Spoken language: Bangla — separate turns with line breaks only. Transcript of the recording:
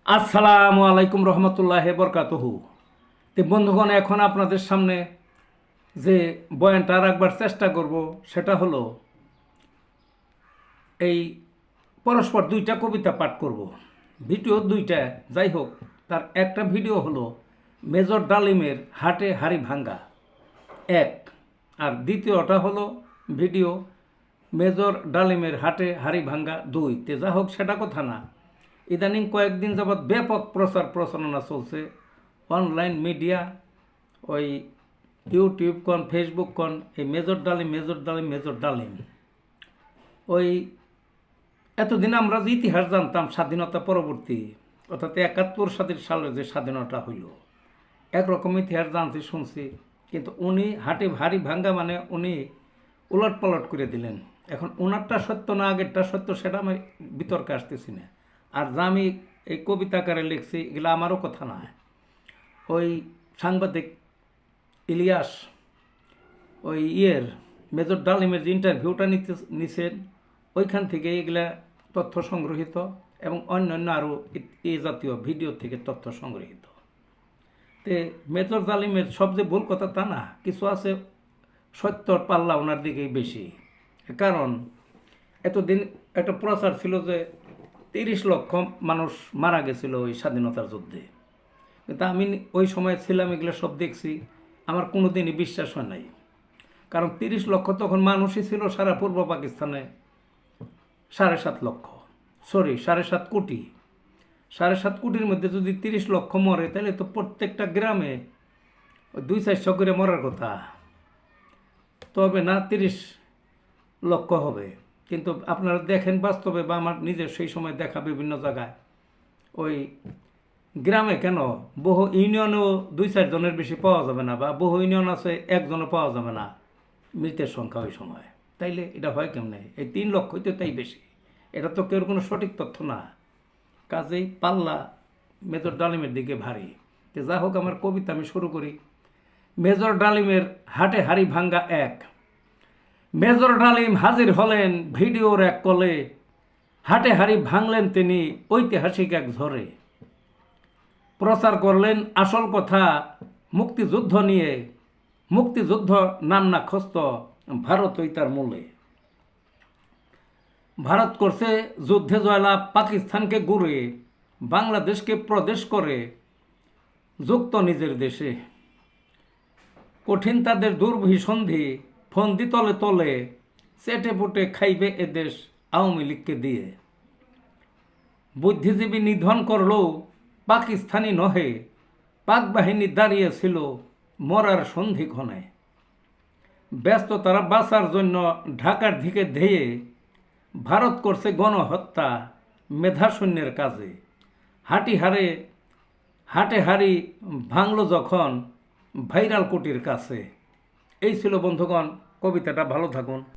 আসসালামু আলাইকুম রহমতুল্লাহ বরকাতুহু। তো বন্ধুগণ, এখন আপনাদের সামনে যে বয়ানটা রাখবার চেষ্টা করব সেটা হলো এই পরস্পর দুইটা কবিতা পাঠ করব। ভিডিও দুইটা, যাই হোক, তার একটা ভিডিও হলো মেজর ডালিমের হাটে হাড়ি ভাঙ্গা এক, আর দ্বিতীয়টা হলো ভিডিও মেজর ডালিমের হাটে হাড়ি ভাঙ্গা দুই। তে যা হোক, সেটা কথা না। ইদানিং কয়েকদিন যাবৎ ব্যাপক প্রচার প্রচারণা চলছে অনলাইন মিডিয়া, ওই ইউটিউব কন, ফেসবুক কন, এই মেজর ডালিম মেজর ডালিম মেজর ডালিম। ওই এতদিন আমরা যে ইতিহাস জানতাম স্বাধীনতা পরবর্তী, অর্থাৎ ৭১ সালে যে স্বাধীনতা হইল, একরকম ইতিহাস জানতে শুনছি, কিন্তু উনি হাটে ভারী ভাঙ্গা মানে উনি উলট পালট করে দিলেন। এখন ওনারটা সত্য না আগেরটা সত্য সেটা আমি বিতর্কে আসতেছি না। আর যা আমি এই কবিতা আকারে লিখছি এগুলো আমারও কথা না। ওই সাংবাদিক ইলিয়াস ওই মেজর ডালিমের যে ইন্টারভিউটা নিছেন, ওইখান থেকে এগুলা তথ্য সংগ্রহীত এবং অন্যান্য আরও এই জাতীয় ভিডিও থেকে তথ্য সংগ্রহীত। তে মেজর ডালিমের সব যে ভুল কথা তা না, কিছু আছে সত্যর পাল্লা ওনার দিকেই বেশি। কারণ এতদিন একটা প্রচার ছিল যে ৩০ লক্ষ মানুষ মারা গেছিল ওই স্বাধীনতার যুদ্ধে, কিন্তু আমি ওই সময় ছিলাম, এগুলো সব দেখছি, আমার কোনো দিনই বিশ্বাস হয় নাই। কারণ ৩০ লক্ষ তখন মানুষই ছিল সারা পূর্ব পাকিস্তানে ৭.৫ লক্ষ, সরি ৭.৫ কোটি। ৭.৫ কোটির মধ্যে যদি ৩০ লক্ষ মরে, তাহলে তো প্রত্যেকটা গ্রামে ২-৪০০ করে মরার কথা, তবে না ৩০ লক্ষ হবে। কিন্তু আপনারা দেখেন বাস্তবে, বা আমার নিজের সেই সময় দেখা বিভিন্ন জায়গায়, ওই গ্রামে কেন বহু ইউনিয়নেও ২-৪ জনের বেশি পাওয়া যাবে না, বা বহু ইউনিয়ন আছে একজনও পাওয়া যাবে না মৃতের সংখ্যা ওই সময়। তাইলে এটা হয় কেমনে? এই ৩ লক্ষই তো তাই বেশি। এটা তো কেউ কোনো সঠিক তথ্য না। কাজেই পাল্লা মেজর ডালিমের দিকে ভারী। তো যা হোক, আমার কবিতা আমি শুরু করি। মেজর ডালিমের হাটে হাড়ি ভাঙ্গা এক। মেজর ডালিম হাজির হলেন ভিডিওর এক কলে, হাটে হাড়ি ভাঙলেন তিনি ঐতিহাসিক এক ঝড়ে। প্রচার করলেন আসল কথা মুক্তিযুদ্ধ নিয়ে, মুক্তিযুদ্ধ নাম না খস্ত ভারতই তার মূলে। ভারত করছে যুদ্ধে জয়লাভ পাকিস্তানকে গুড়ে, বাংলাদেশকে প্রদেশ করে যুক্ত নিজের দেশে। কঠিন তাদের দুর্বিসন্ধি ফন্দি তলে তলে, চেটে পুটে খাইবে এদেশ আওয়ামী লীগকে দিয়ে। বুদ্ধিজীবী নিধন করলেও পাকিস্তানি নহে, পাক বাহিনী দাঁড়িয়েছিল মরার সন্ধিক্ষণে। ব্যস্ত তারা বাঁচার জন্য ঢাকার দিকে ধেয়ে, ভারত করছে গণহত্যা মেধাশূন্যের কাজে। হাটে হাড়ি ভাঙল যখন ভাইরাল কোটির কাছে। এই ছিল বন্ধুগণ কবিতাটা। ভালো থাকুন।